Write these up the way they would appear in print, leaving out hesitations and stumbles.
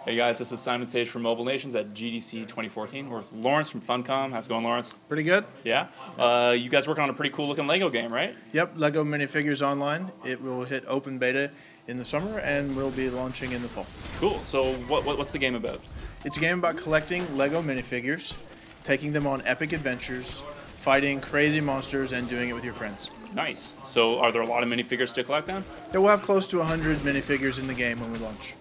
Hey guys, this is Simon Sage from Mobile Nations at GDC 2014. We're with Lawrence from Funcom. How's it going, Lawrence? Pretty good. Yeah? You guys working on a pretty cool looking Lego game, right? Yep, Lego Minifigures Online. It will hit open beta in the summer and will be launching in the fall. Cool. So what's the game about? It's a game about collecting Lego minifigures, taking them on epic adventures, fighting crazy monsters, and doing it with your friends. Nice. So are there a lot of minifigures to collect then? Yeah, we'll have close to 100 minifigures in the game when we launch.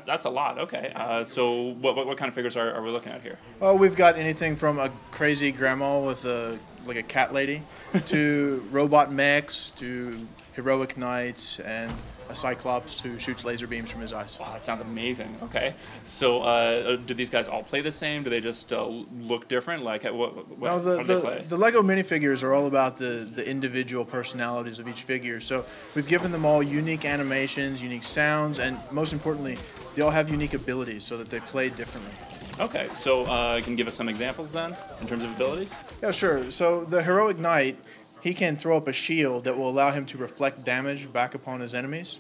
That's a lot. Okay. So what kind of figures are we looking at here? Oh, we've got anything from a crazy grandma with a cat lady to robot mechs to heroic knights and a cyclops who shoots laser beams from his eyes. Wow, that sounds amazing. Okay. So do these guys all play the same? Do they just look different? Like how do they play? The Lego minifigures are all about the individual personalities of each figure. So we've given them all unique animations, unique sounds, and most importantly, they all have unique abilities so that they play differently. Okay, so can you give us some examples then, in terms of abilities? Yeah, sure. So the heroic knight, he can throw up a shield that will allow him to reflect damage back upon his enemies.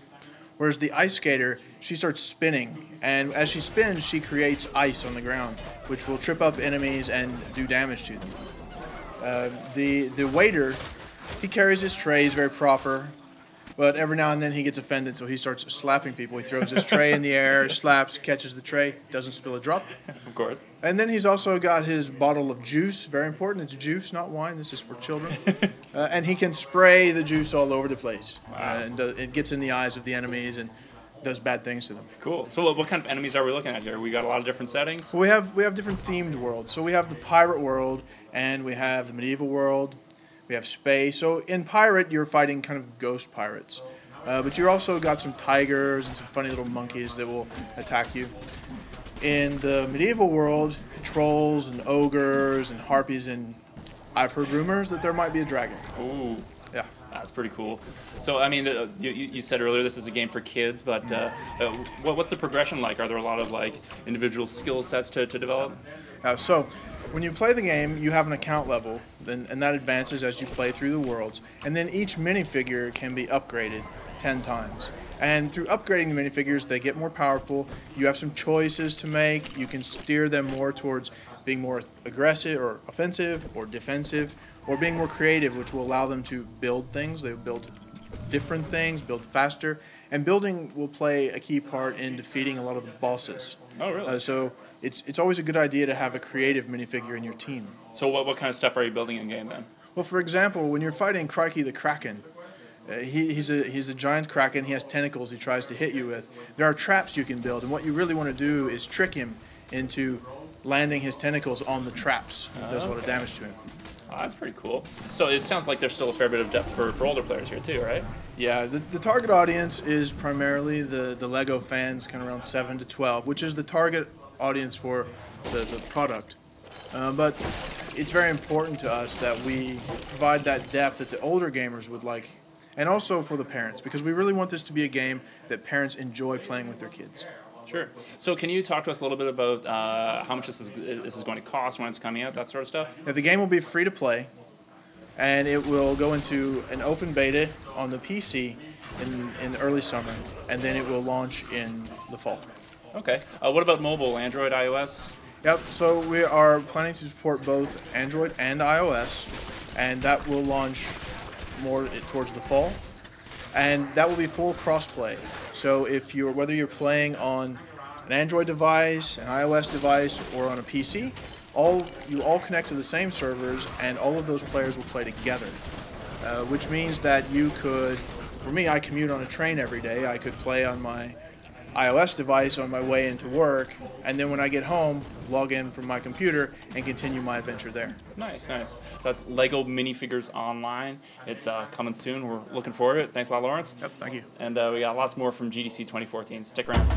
Whereas the ice skater, she starts spinning, and as she spins, she creates ice on the ground, which will trip up enemies and do damage to them. The waiter, he carries his trays very proper, but every now and then he gets offended, so he starts slapping people. He throws his tray in the air, slaps, catches the tray, doesn't spill a drop. Of course. And then he's also got his bottle of juice, very important. It's juice, not wine. This is for children. And he can spray the juice all over the place. Wow. And it gets in the eyes of the enemies and does bad things to them. Cool. So what kind of enemies are we looking at here? We got a lot of different settings? Well, we have different themed worlds. So we have the pirate world, and we have the medieval world. We have space. So in pirate, you're fighting kind of ghost pirates. But you've also got some tigers and some funny little monkeys that will attack you. In the medieval world, trolls and ogres and harpies, and I've heard rumors that there might be a dragon. Ooh. Yeah. That's pretty cool. So, I mean, you said earlier this is a game for kids, but what's the progression like? Are there a lot of individual skill sets to develop? So, when you play the game, you have an account level, and that advances as you play through the worlds. And then each minifigure can be upgraded 10 times. And through upgrading the minifigures, they get more powerful. You have some choices to make. You can steer them more towards being more aggressive or offensive or defensive, or being more creative, which will allow them to build things. They build different things, build faster, and building will play a key part in defeating a lot of the bosses. Oh, really? So it's always a good idea to have a creative minifigure in your team. So what kind of stuff are you building in game then? Well, for example, when you're fighting Crikey the Kraken, he's a giant kraken. He has tentacles he tries to hit you with. There are traps you can build, and what you really want to do is trick him into landing his tentacles on the traps. It does a lot of damage to him. Oh, that's pretty cool. So it sounds like there's still a fair bit of depth for older players here too, right? Yeah, the target audience is primarily the Lego fans, kind of around 7 to 12, which is the target audience for the product. But it's very important to us that we provide that depth that the older gamers would like, and also for the parents, because we really want this to be a game that parents enjoy playing with their kids. Sure. So can you talk to us a little bit about how much this is going to cost when it's coming out, that sort of stuff? Now, the game will be free to play, and it will go into an open beta on the PC in the early summer, and then it will launch in the fall. Okay. What about mobile, Android, iOS? Yep, so we are planning to support both Android and iOS, and that will launch more towards the fall. And that will be full crossplay. So whether you're playing on an Android device, an iOS device, or on a PC, you all connect to the same servers, and all of those players will play together. Which means that you could, for me, I commute on a train every day. I could play on my iOS device on my way into work, and then when I get home, log in from my computer and continue my adventure there. Nice, nice. So that's Lego Minifigures Online. It's coming soon. We're looking forward to it. Thanks a lot, Lawrence. Yep, thank you. And we got lots more from GDC 2014. Stick around.